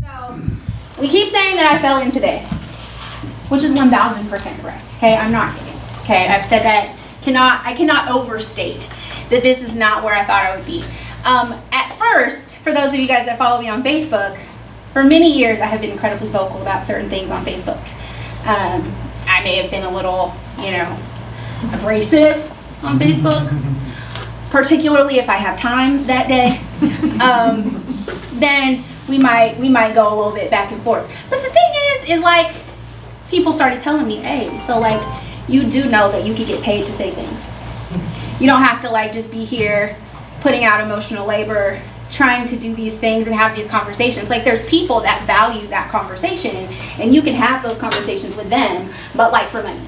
So we keep saying that I fell into this, which is 1000% correct. Okay, I'm not kidding. Okay, I've said that. I cannot overstate that this is not where I thought I would be. At first, for those of you guys that follow me on Facebook, for many years I have been incredibly vocal about certain things on Facebook. I may have been a little, abrasive on Facebook, particularly if I have time that day. Then we might go a little bit back and forth. But the thing is like, people started telling me, hey, so like, you do know that you could get paid to say things. You don't have to like just be here putting out emotional labor, trying to do these things and have these conversations. Like, there's people that value that conversation, and you can have those conversations with them, but like for money.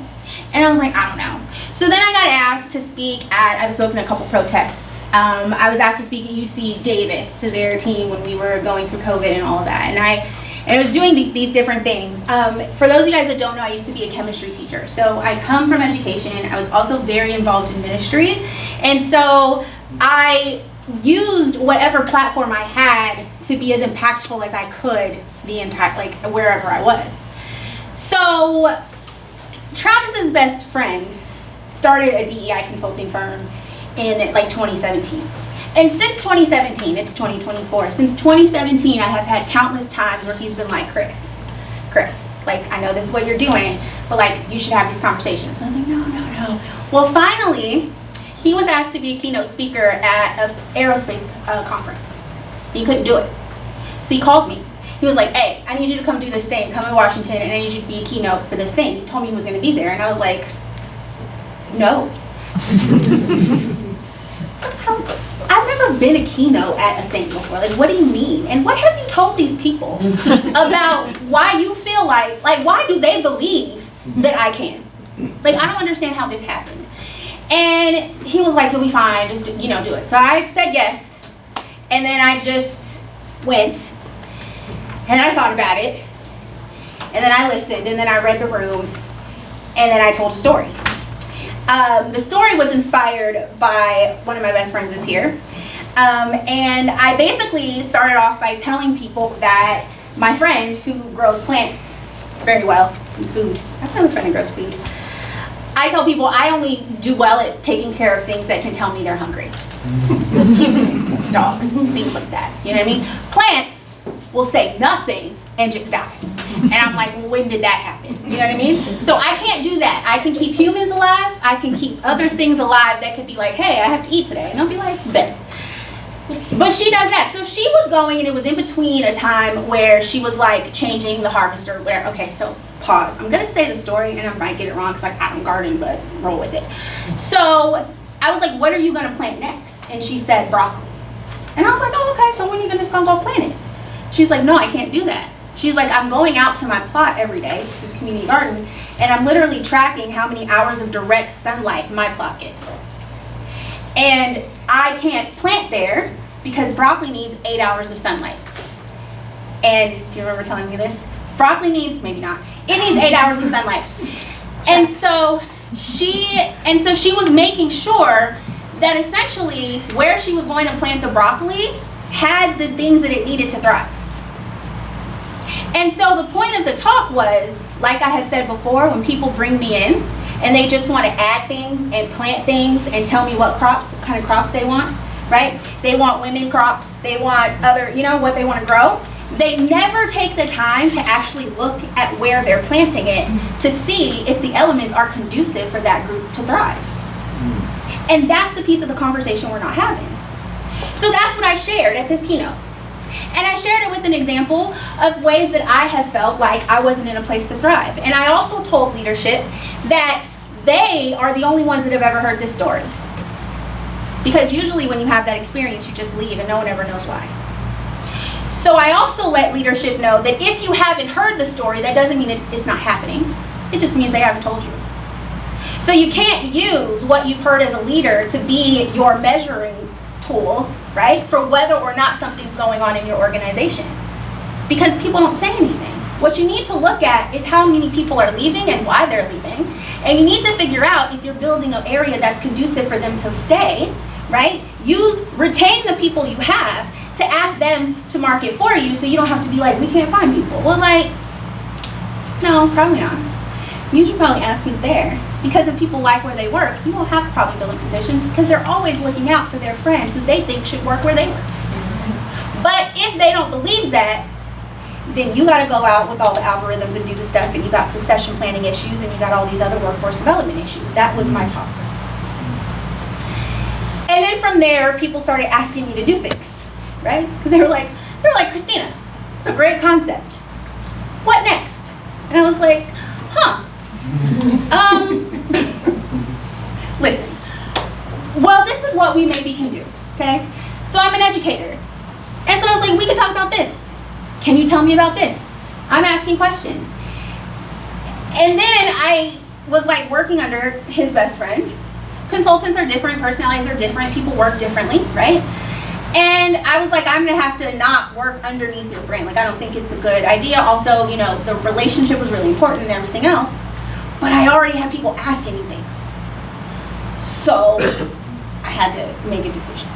And I was like, I don't know. So then I got asked to speak I've spoken at a couple protests. I was asked to speak at UC Davis to their team when we were going through COVID and all of that. And I was doing these different things. For those of you guys that don't know, I used to be a chemistry teacher. So I come from education. I was also very involved in ministry. And so I used whatever platform I had to be as impactful as I could the entire, like, wherever I was. So Travis's best friend started a DEI consulting firm in like 2017. And since 2017, it's 2024, since 2017 I have had countless times where he's been like, Chris, like, I know this is what you're doing, but like, you should have these conversations. And I was like, no. Well, finally, he was asked to be a keynote speaker at an aerospace conference. He couldn't do it. So he called me. He was like, hey, I need you to come do this thing, come to Washington, and I need you to be a keynote for this thing. He told me he was going to be there, and I was like, no. I've never been a keynote at a thing before. Like, what do you mean? And what have you told these people about why you feel like why do they believe that I can? Like, I don't understand how this happened. And he was like, you'll be fine, just, do it. So I said yes, and then I just went, and then I thought about it, and then I listened, and then I read the room, and then I told a story. The story was inspired by one of my best friends is here. And I basically started off by telling people that my friend who grows plants very well, and food, I have a friend that grows food. I tell people I only do well at taking care of things that can tell me they're hungry. Humans, dogs, things like that. You know what I mean? Plants will say nothing and just die. And I'm like, well, when did that happen? You know what I mean? So I can't do that. I can keep humans alive. I can keep other things alive that could be like, hey, I have to eat today. And I'll be like, bet. But she does that. So she was going, and it was in between a time where she was like changing the harvester or whatever. Okay, so pause. I'm going to say the story, and I might get it wrong because I don't garden, but roll with it. So I was like, what are you going to plant next? And she said broccoli. And I was like, oh, okay, so when are you just going to go plant it? She's like, no, I can't do that. She's like, I'm going out to my plot every day, because it's a community garden, and I'm literally tracking how many hours of direct sunlight my plot gets. And I can't plant there because broccoli needs 8 hours of sunlight. And do you remember telling me this? Broccoli needs, maybe not, it needs 8 hours of sunlight. And so she was making sure that essentially where she was going to plant the broccoli had the things that it needed to thrive. And so the point of the talk was, like I had said before, when people bring me in and they just want to add things and plant things and tell me what kind of crops they want, right? They want women crops, they want other, what they want to grow. They never take the time to actually look at where they're planting it to see if the elements are conducive for that group to thrive. And that's the piece of the conversation we're not having. So that's what I shared at this keynote. And I shared it with an example of ways that I have felt like I wasn't in a place to thrive. And I also told leadership that they are the only ones that have ever heard this story. Because usually when you have that experience, you just leave and no one ever knows why. So I also let leadership know that if you haven't heard the story, that doesn't mean it's not happening. It just means they haven't told you. So you can't use what you've heard as a leader to be your measuring tool, right, for whether or not something's going on in your organization, because people don't say anything. What you need to look at is how many people are leaving and why they're leaving, and you need to figure out if you're building an area that's conducive for them to stay, right? Retain the people you have, to ask them to market for you so you don't have to be like, we can't find people. Well, like, no, probably not. You should probably ask who's there. Because if people like where they work, you won't have a problem filling positions because they're always looking out for their friend who they think should work where they work. But if they don't believe that, then you got to go out with all the algorithms and do the stuff, and you got succession planning issues, and you got all these other workforce development issues. That was my talk. And then from there, people started asking me to do things, right? Because they were like, Krystina, it's a great concept. What next? And I was like, listen, well, this is what we maybe can do, okay? So I'm an educator. And so I was like, we can talk about this. Can you tell me about this? I'm asking questions. And then I was like working under his best friend. Consultants are different, personalities are different, people work differently, right? And I was like, I'm gonna have to not work underneath your brain. Like, I don't think it's a good idea. Also, you know, the relationship was really important and everything else, but I already had people asking me things. So I had to make a decision.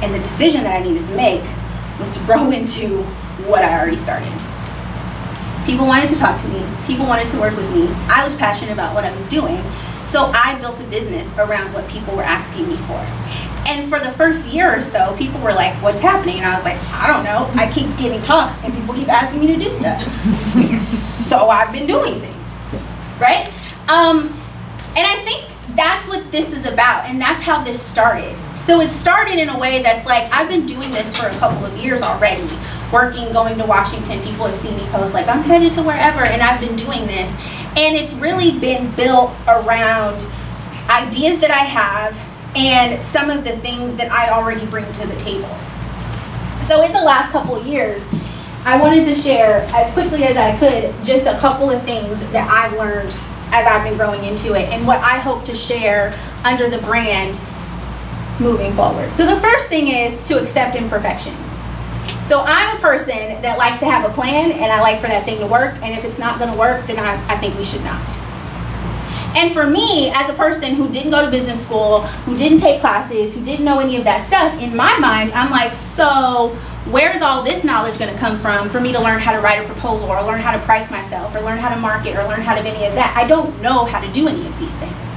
And the decision that I needed to make was to grow into what I already started. People wanted to talk to me. People wanted to work with me. I was passionate about what I was doing. So I built a business around what people were asking me for. And for the first year or so, people were like, what's happening? And I was like, I don't know. I keep getting talks and people keep asking me to do stuff. So I've been doing things, right? And I think that's what this is about, and that's how this started. So it started in a way that's like, I've been doing this for a couple of years already, working, going to Washington. People have seen me post like, I'm headed to wherever, and I've been doing this. And it's really been built around ideas that I have and some of the things that I already bring to the table. So in the last couple of years, I wanted to share as quickly as I could just a couple of things that I've learned as I've been growing into it and what I hope to share under the brand moving forward. So the first thing is to accept imperfection. So I'm a person that likes to have a plan, and I like for that thing to work, and if it's not going to work, then I think we should not. And for me, as a person who didn't go to business school, who didn't take classes, who didn't know any of that stuff, in my mind, I'm like, so where's all this knowledge going to come from for me to learn how to write a proposal, or learn how to price myself, or learn how to market, or learn how to do any of that? I don't know how to do any of these things.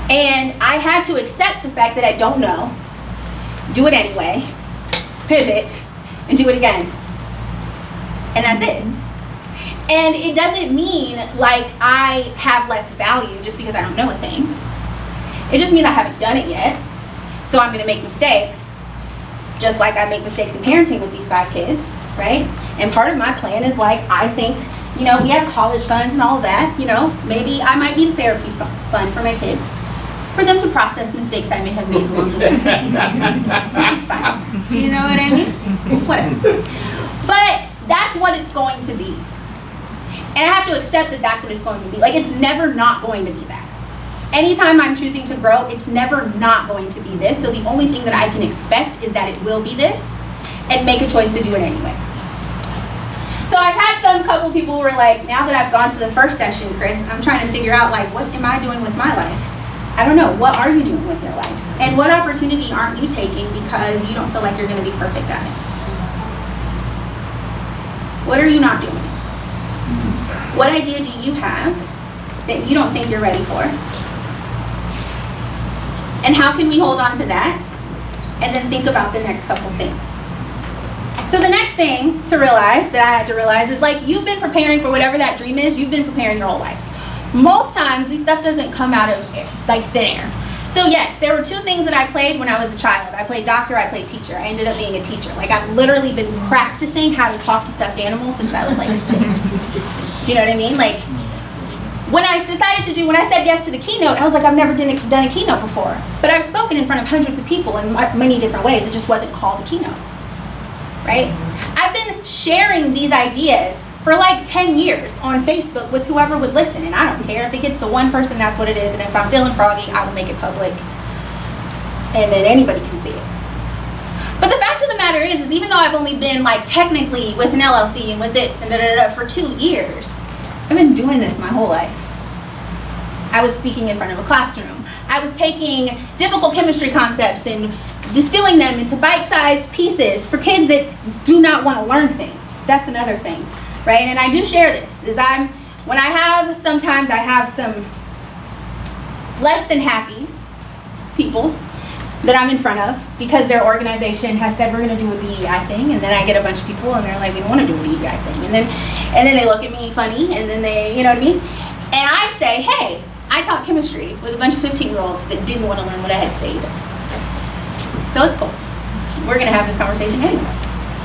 And I had to accept the fact that I don't know, do it anyway, pivot, and do it again. And that's it. And it doesn't mean like I have less value just because I don't know a thing. It just means I haven't done it yet. So I'm gonna make mistakes, just like I make mistakes in parenting with these 5 kids, right? And part of my plan is like, I think, you know, we have college funds and all of that, you know, maybe I might need a therapy fund for my kids, for them to process mistakes I may have made along the way. Which is fine. Do you know what I mean? Whatever. But that's what it's going to be. And I have to accept that that's what it's going to be. Like, it's never not going to be that. Anytime I'm choosing to grow, it's never not going to be this. So the only thing that I can expect is that it will be this, and make a choice to do it anyway. So I've had some couple people who were like, now that I've gone to the first session, Chris, I'm trying to figure out, like, what am I doing with my life? I don't know. What are you doing with your life? And what opportunity aren't you taking because you don't feel like you're going to be perfect at it? What are you not doing? What idea do you have that you don't think you're ready for? And how can we hold on to that and then think about the next couple things? So the next thing to realize, that I had to realize, is like, you've been preparing for whatever that dream is, you've been preparing your whole life. Most times, this stuff doesn't come out of like thin air. So yes, there were 2 things that I played when I was a child. I played doctor, I played teacher. I ended up being a teacher. Like, I've literally been practicing how to talk to stuffed animals since I was like 6. Do you know what I mean? Like, when I said yes to the keynote, I was like, I've never done a keynote before. But I've spoken in front of hundreds of people in many different ways. It just wasn't called a keynote, right? I've been sharing these ideas for like 10 years on Facebook with whoever would listen, and I don't care. If it gets to one person, that's what it is, and if I'm feeling froggy, I will make it public, and then anybody can see it. But the fact of the matter is even though I've only been like technically with an LLC and with this and for 2 years, I've been doing this my whole life. I was speaking in front of a classroom. I was taking difficult chemistry concepts and distilling them into bite-sized pieces for kids that do not want to learn things. That's another thing, right? And I do share this, sometimes I have some less than happy people that I'm in front of because their organization has said we're going to do a DEI thing, and then I get a bunch of people and they're like, we don't want to do a DEI thing, and then they look at me funny, and then they, you know what I mean? And I say, hey, I taught chemistry with a bunch of 15-year-olds that didn't want to learn what I had to say either. So it's cool. We're going to have this conversation anyway,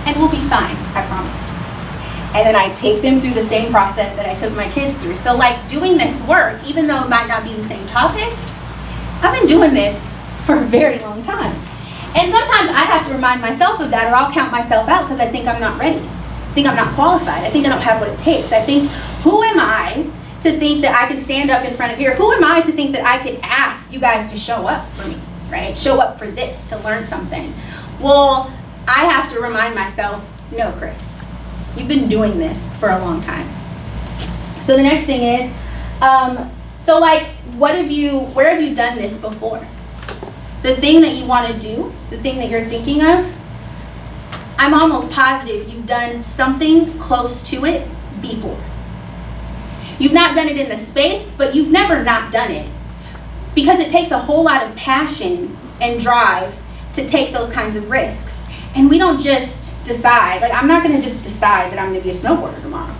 and we'll be fine, I promise. And then I take them through the same process that I took my kids through. So like doing this work, even though it might not be the same topic, I've been doing this for a very long time. And sometimes I have to remind myself of that, or I'll count myself out because I think I'm not ready. I think I'm not qualified. I think I don't have what it takes. I think, who am I to think that I can stand up in front of here? Who am I to think that I could ask you guys to show up for me, right? Show up for this, to learn something. Well, I have to remind myself, no, Chris, you've been doing this for a long time. So the next thing is, so like, where have you done this before? The thing that you want to do, the thing that you're thinking of, I'm almost positive you've done something close to it before. You've not done it in the space, but you've never not done it. Because it takes a whole lot of passion and drive to take those kinds of risks. And we don't just decide, like I'm not going to just decide that I'm going to be a snowboarder tomorrow.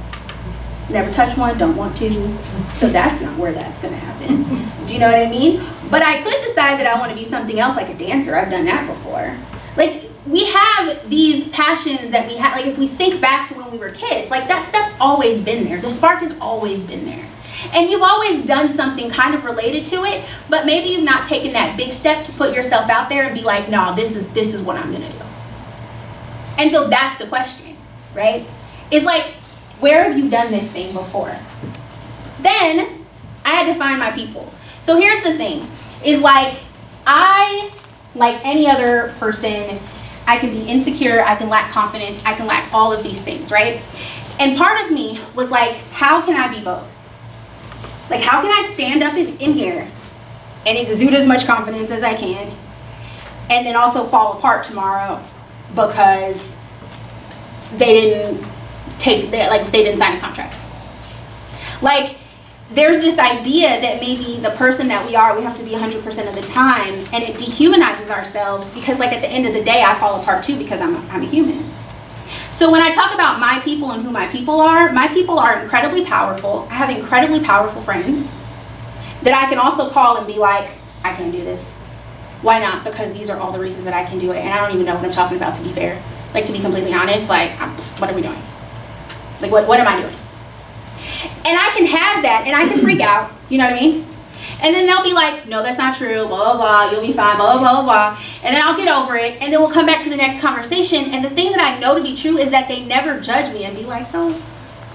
Never touch one, don't want to. So that's not where that's going to happen. Do you know what I mean? But I could decide that I want to be something else, like a dancer. I've done that before. Like, we have these passions that we have. Like, if we think back to when we were kids, like that stuff's always been there. The spark has always been there. And you've always done something kind of related to it, but maybe you've not taken that big step to put yourself out there and be like, no, this is what I'm going to do. And so that's the question, right? It's like, where have you done this thing before? Then I had to find my people. So here's the thing, is like any other person, I can be insecure, I can lack confidence, I can lack all of these things, right? And part of me was like, how can I be both? Like, how can I stand up in here and exude as much confidence as I can, and then also fall apart tomorrow because they didn't sign a contract? Like, there's this idea that maybe the person that we are, we have to be 100% of the time, and it dehumanizes ourselves because, like, at the end of the day, I fall apart too because I'm a human. So when I talk about my people and who my people are incredibly powerful. I have incredibly powerful friends that I can also call and be like, I can't do this. Why not? Because these are all the reasons that I can do it, and I don't even know what I'm talking about, to be fair. Like, to be completely honest, like, what are we doing? Like, what am I doing? And I can have that, and I can freak out, you know what I mean? And then they'll be like, no, that's not true, blah, blah, blah, you'll be fine, blah, blah, blah, blah. And then I'll get over it, and then we'll come back to the next conversation, and the thing that I know to be true is that they never judge me and be like, so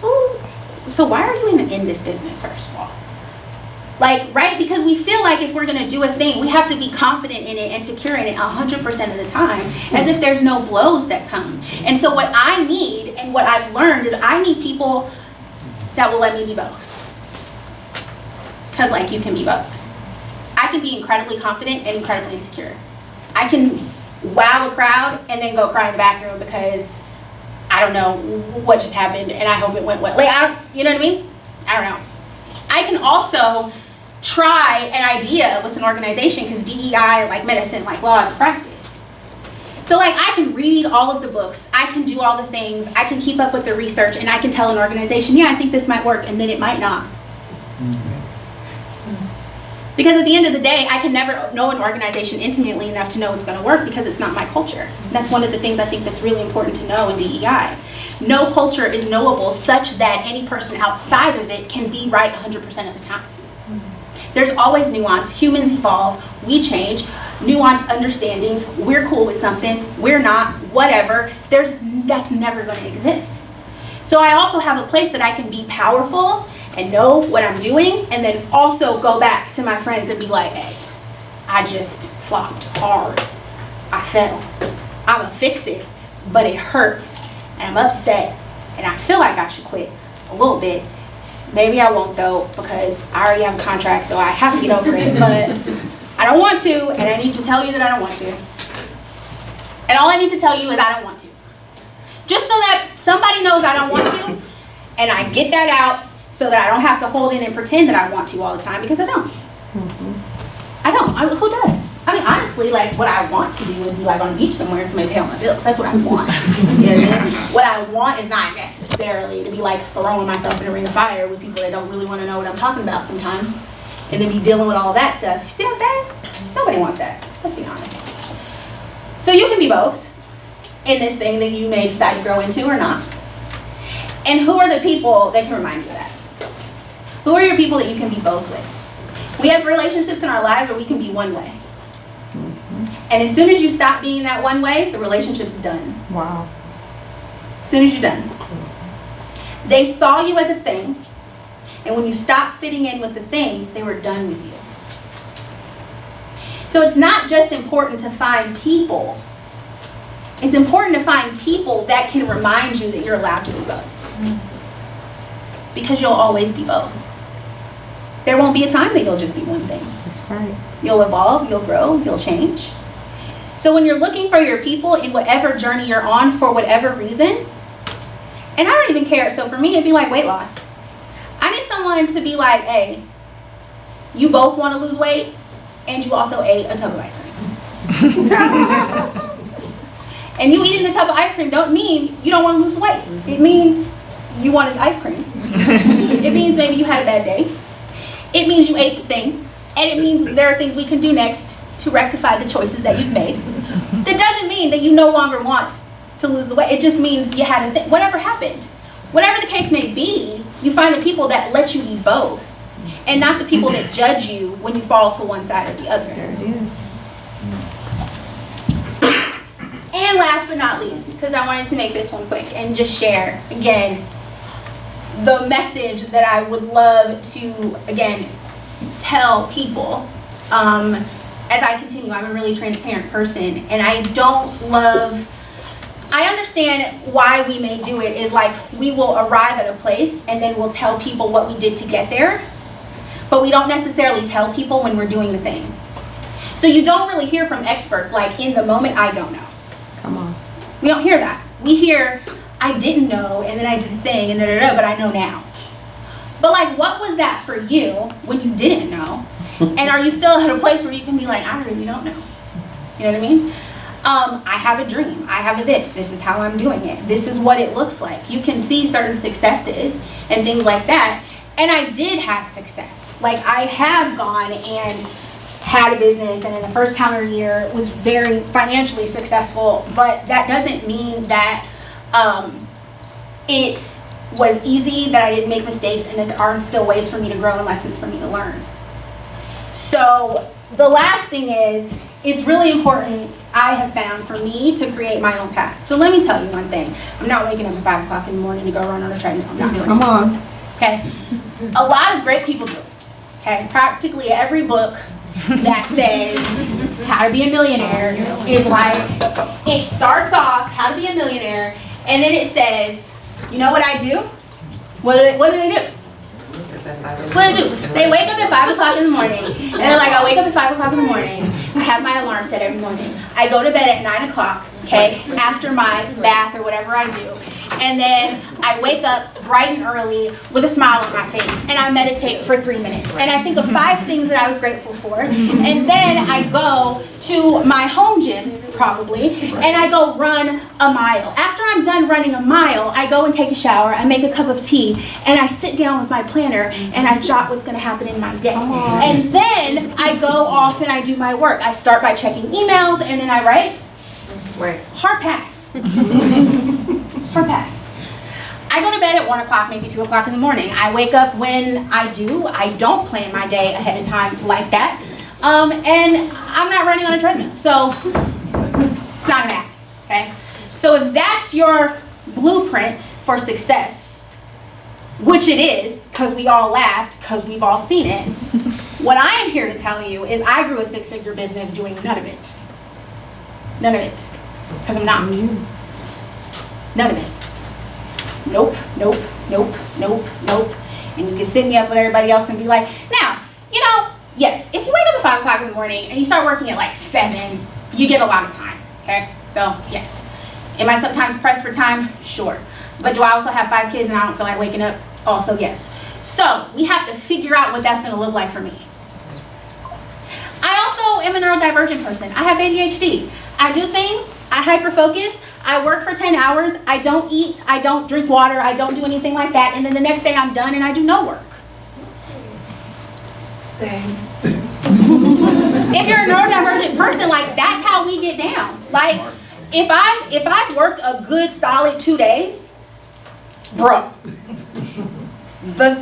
why are you even in this business, first of all? Like, right? Because we feel like if we're going to do a thing, we have to be confident in it and secure in it 100% of the time, as if there's no blows that come. And so what I need, and what I've learned, is I need people that will let me be both. Because, like, you can be both. I can be incredibly confident and incredibly insecure. I can wow a crowd and then go cry in the bathroom because I don't know what just happened and I hope it went well. Like, you know what I mean? I don't know. I can also try an idea with an organization because DEI, like medicine, like law, is a practice. So, like, I can read all of the books, I can do all the things, I can keep up with the research, and I can tell an organization, yeah, I think this might work, and then it might not. Because at the end of the day, I can never know an organization intimately enough to know it's going to work because it's not my culture. That's one of the things I think that's really important to know in DEI. No culture is knowable such that any person outside of it can be right 100% of the time. There's always nuance. Humans evolve. We change. Nuanced understandings. We're cool with something. We're not. Whatever. That's never going to exist. So I also have a place that I can be powerful and know what I'm doing, and then also go back to my friends and be like, hey, I just flopped hard. I fell. I'm gonna fix it, but it hurts, and I'm upset, and I feel like I should quit a little bit. Maybe I won't though, because I already have a contract, so I have to get over it, but I don't want to, and I need to tell you that I don't want to. And all I need to tell you is I don't want to. Just so that somebody knows I don't want to, and I get that out so that I don't have to hold in and pretend that I want to all the time, because I don't. I don't. Who does? I mean, honestly, like, what I want to do is be like on the beach somewhere and somebody pay all my bills. That's what I want. You know what I mean? What I want is not necessarily to be like throwing myself in a ring of fire with people that don't really want to know what I'm talking about sometimes, and then be dealing with all that stuff. You see what I'm saying? Nobody wants that. Let's be honest. So you can be both in this thing that you may decide to grow into or not. And who are the people that can remind you of that? Who are your people that you can be both with? We have relationships in our lives where we can be one way. And as soon as you stop being that one way, the relationship's done. Wow. As soon as you're done. They saw you as a thing, and when you stopped fitting in with the thing, they were done with you. So it's not just important to find people. It's important to find people that can remind you that you're allowed to be both. Because you'll always be both. There won't be a time that you'll just be one thing. That's right. You'll evolve, you'll grow, you'll change. So when you're looking for your people in whatever journey you're on for whatever reason, and I don't even care, so for me it'd be like weight loss. I need someone to be like, hey, you both want to lose weight, and you also ate a tub of ice cream. And you eating a tub of ice cream don't mean you don't want to lose weight. It means you wanted ice cream. It means maybe you had a bad day. It means you ate the thing. And it means there are things we can do next to rectify the choices that you've made. That doesn't mean that you no longer want to lose the weight. It just means you had a thing. Whatever happened, whatever the case may be, you find the people that let you be both, and not the people that judge you when you fall to one side or the other. There it is. And last but not least, because I wanted to make this one quick and just share, again, the message that I would love to, again, tell people as I continue. I'm a really transparent person, and I understand why we may do it is like we will arrive at a place and then we'll tell people what we did to get there, but we don't necessarily tell people when we're doing the thing. So you don't really hear from experts like, in the moment, I don't know. Come on. We don't hear that. We hear, I didn't know, and then I did the thing, and but I know now. But like, what was that for you when you didn't know? And are you still at a place where you can be like, I really don't know? You know what I mean? I have a dream. I have a this is how I'm doing it. This is what it looks like. You can see certain successes and things like that. And I did have success. Like, I have gone and had a business, and in the first calendar year was very financially successful, but that doesn't mean that it was easy, that I didn't make mistakes, and that there aren't still ways for me to grow and lessons for me to learn. So the last thing is, it's really important, I have found, for me to create my own path. So let me tell you one thing. I'm not waking up at 5 o'clock in the morning to go run on a treadmill. I'm not doing it. Come on. Okay? A lot of great people do. Okay? Practically every book that says how to be a millionaire is like, it starts off how to be a millionaire, and then it says, you know what I do? What do they do? What do they do? They wake up at 5 o'clock in the morning, and they're like, I wake up at 5 o'clock in the morning, I have my alarm set every morning, I go to bed at 9 o'clock, okay, after my bath or whatever I do, and then I wake up bright and early with a smile on my face, and I meditate for 3 minutes, and I think of 5 things that I was grateful for, and then I go to my home gym, probably, and I go run a mile. After I'm done running a mile, I go and take a shower, I make a cup of tea, and I sit down with my planner, and I jot what's going to happen in my day. And then I go off and I do my work. I start by checking emails, and then I write. Hard pass. Hard pass. I go to bed at 1 o'clock, maybe 2 o'clock in the morning. I wake up when I do. I don't plan my day ahead of time like that. And I'm not running on a treadmill, so it's not gonna happen, okay? So if that's your blueprint for success, which it is, because we all laughed, because we've all seen it, what I am here to tell you is I grew a 6-figure business doing none of it. None of it. Because I'm not. None of it. Nope, nope, nope, nope, nope. And you can sit me up with everybody else and be like, now, you know, yes, if you wake up at 5 o'clock in the morning and you start working at like 7, you get a lot of time, okay? So, yes. Am I sometimes pressed for time? Sure. But do I also have 5 kids and I don't feel like waking up? Also, yes. So, we have to figure out what that's going to look like for me. I also am a neurodivergent person. I have ADHD. I do things, I hyper-focus, I work for 10 hours, I don't eat, I don't drink water, I don't do anything like that, and then the next day I'm done and I do no work. Same. If you're a neurodivergent person, like, that's how we get down. Like, if I've worked a good solid 2 days, bro, the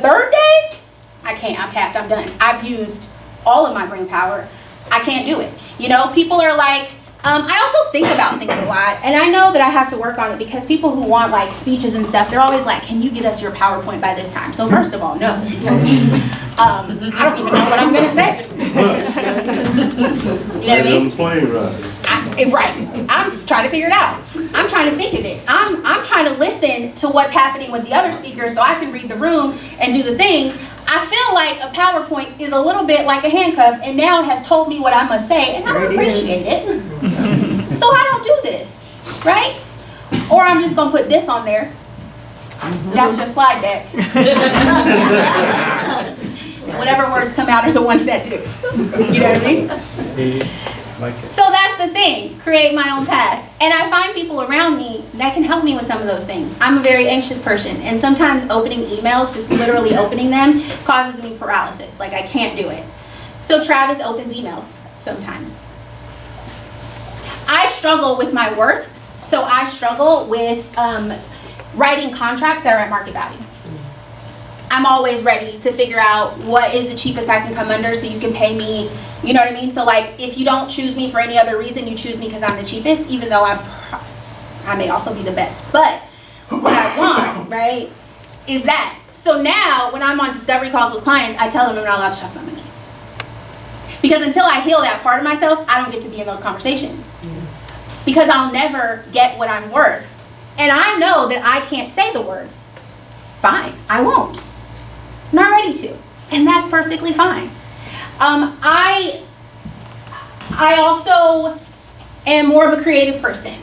third day, I can't. I'm tapped. I'm done. I've used all of my brain power. I can't do it. You know, people are like, I also think about things a lot, and I know that I have to work on it because people who want like speeches and stuff, they're always like, can you get us your PowerPoint by this time? So first of all, no, because I don't even know what I'm going to say. You know what I mean? Right. I'm trying to figure it out. I'm trying to think of it. I'm trying to listen to what's happening with the other speakers so I can read the room and do the things. I feel like a PowerPoint is a little bit like a handcuff, and now it has told me what I must say, and I don't appreciate it. So I don't do this, right? Or I'm just going to put this on there. That's your slide deck. And whatever words come out are the ones that do. You know what I mean? So that's the thing, create my own path. And I find people around me that can help me with some of those things. I'm a very anxious person, and sometimes opening emails, just literally opening them, causes me paralysis. Like, I can't do it. So Travis opens emails sometimes. I struggle with my worth, so I struggle with writing contracts that are at market value. I'm always ready to figure out what is the cheapest I can come under so you can pay me, you know what I mean? So like, if you don't choose me for any other reason, you choose me because I'm the cheapest, even though I may also be the best. But what I want, right, is that. So now, when I'm on discovery calls with clients, I tell them I'm not allowed to talk about money. Because until I heal that part of myself, I don't get to be in those conversations. Because I'll never get what I'm worth. And I know that I can't say the words. Fine, I won't. I'm not ready to, and that's perfectly fine. I also am more of a creative person.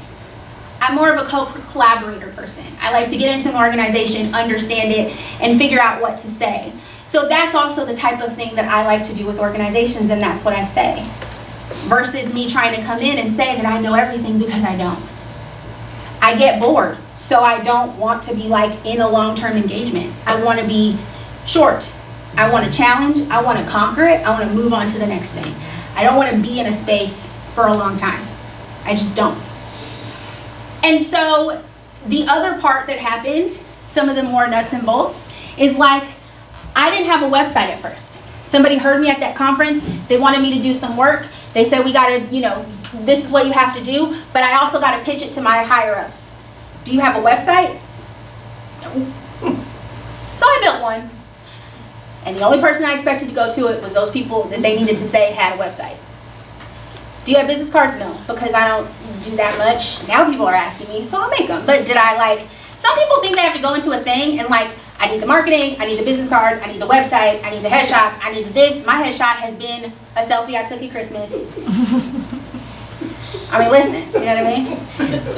I'm more of a collaborator person. I like to get into an organization, understand it, and figure out what to say. So that's also the type of thing that I like to do with organizations, and that's what I say. Versus me trying to come in and say that I know everything, because I don't. I get bored, so I don't want to be like in a long-term engagement. I want to be short. I want to challenge. I want to conquer it. I want to move on to the next thing. I don't want to be in a space for a long time. I just don't. And so the other part that happened, some of the more nuts and bolts, is like, I didn't have a website at first. Somebody heard me at that conference. They wanted me to do some work. They said, we got to, you know, this is what you have to do, but I also got to pitch it to my higher ups. Do you have a website? No. So I built one. And the only person I expected to go to it was those people that they needed to say had a website. Do you have business cards? No, because I don't do that much. Now people are asking me, so I'll make them. But did I like, some people think they have to go into a thing and like, I need the marketing, I need the business cards, I need the website, I need the headshots, I need this. My headshot has been a selfie I took at Christmas. I mean, listen, you know what I mean?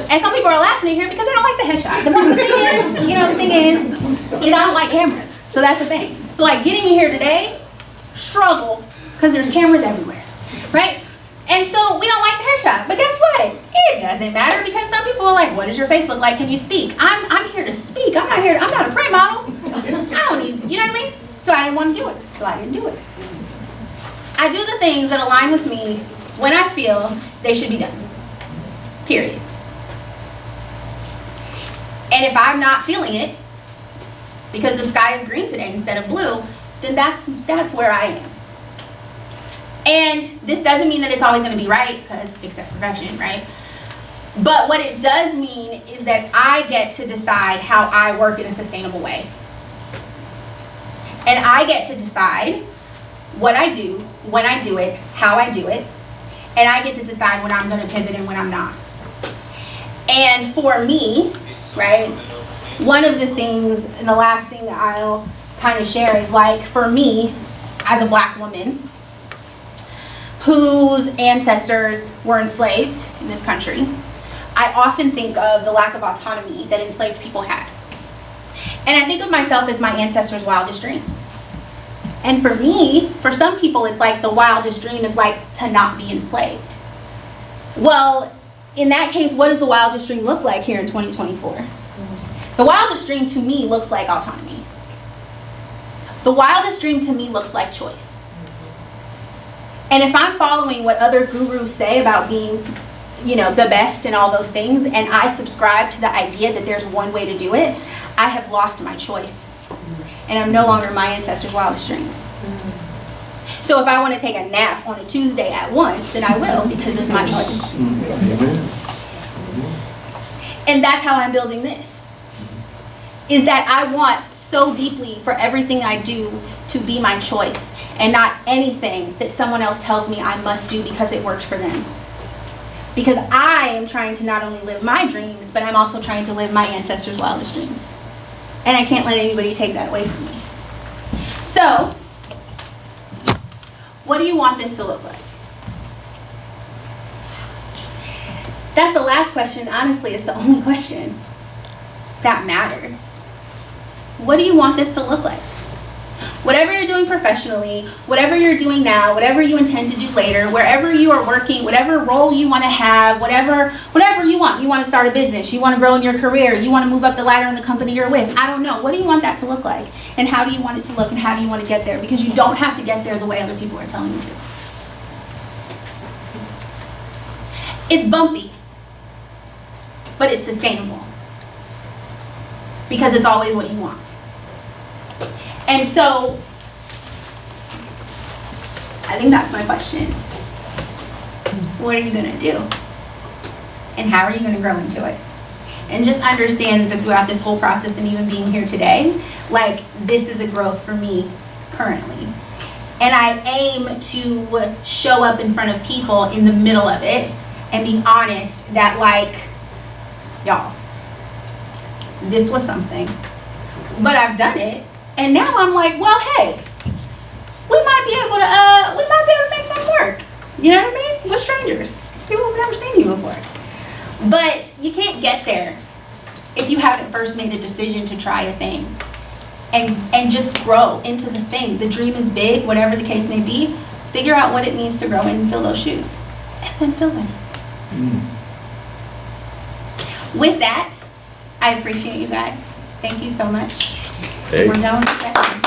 And some people are laughing in here because they don't like the headshot. The thing is, you know, the thing is I don't like cameras. So that's the thing. So like getting in here today, struggle, because there's cameras everywhere, right? And so we don't like the headshot. But guess what? It doesn't matter, because some people are like, what does your face look like? Can you speak? I'm here to speak. I'm not a print model. I don't need, you know what I mean? So I didn't want to do it. So I didn't do it. I do the things that align with me when I feel they should be done. Period. And if I'm not feeling it, because the sky is green today instead of blue, then that's where I am. And this doesn't mean that it's always going to be right, because except perfection, right? But what it does mean is that I get to decide how I work in a sustainable way. And I get to decide what I do, when I do it, how I do it, and I get to decide when I'm going to pivot and when I'm not. And for me, right, one of the things, and the last thing that I'll kind of share is like, for me, as a Black woman, whose ancestors were enslaved in this country, I often think of the lack of autonomy that enslaved people had. And I think of myself as my ancestors' wildest dream. And for me, for some people, it's like the wildest dream is like to not be enslaved. Well, in that case, what does the wildest dream look like here in 2024? The wildest dream to me looks like autonomy. The wildest dream to me looks like choice. And if I'm following what other gurus say about being, the best and all those things, and I subscribe to the idea that there's one way to do it, I have lost my choice. And I'm no longer my ancestors' wildest dreams. So if I want to take a nap on a Tuesday at 1, then I will, because it's my choice. And that's how I'm building this. Is that I want so deeply for everything I do to be my choice, and not anything that someone else tells me I must do because it worked for them. Because I am trying to not only live my dreams, but I'm also trying to live my ancestors' wildest dreams. And I can't let anybody take that away from me. So, what do you want this to look like? That's the last question. Honestly, it's the only question that matters. What do you want this to look like? Whatever you're doing professionally, whatever you're doing now, whatever you intend to do later, wherever you are working, whatever role you want to have, whatever you want. You want to start a business, you want to grow in your career, you want to move up the ladder in the company you're with. I don't know. What do you want that to look like? And how do you want it to look, and how do you want to get there? Because you don't have to get there the way other people are telling you to. It's bumpy, but it's sustainable. Because it's always what you want. And so, I think that's my question. What are you going to do? And how are you going to grow into it? And just understand that throughout this whole process, and even being here today, this is a growth for me currently. And I aim to show up in front of people in the middle of it and be honest that y'all, this was something, but I've done it. And now I'm like, well, hey, we might be able to make something work. You know what I mean? We're strangers. People have never seen you before. But you can't get there if you haven't first made a decision to try a thing. And just grow into the thing. The dream is big, whatever the case may be. Figure out what it means to grow in and fill those shoes. And then fill them. With that, I appreciate you guys. Thank you so much. Hey. We're done with the session.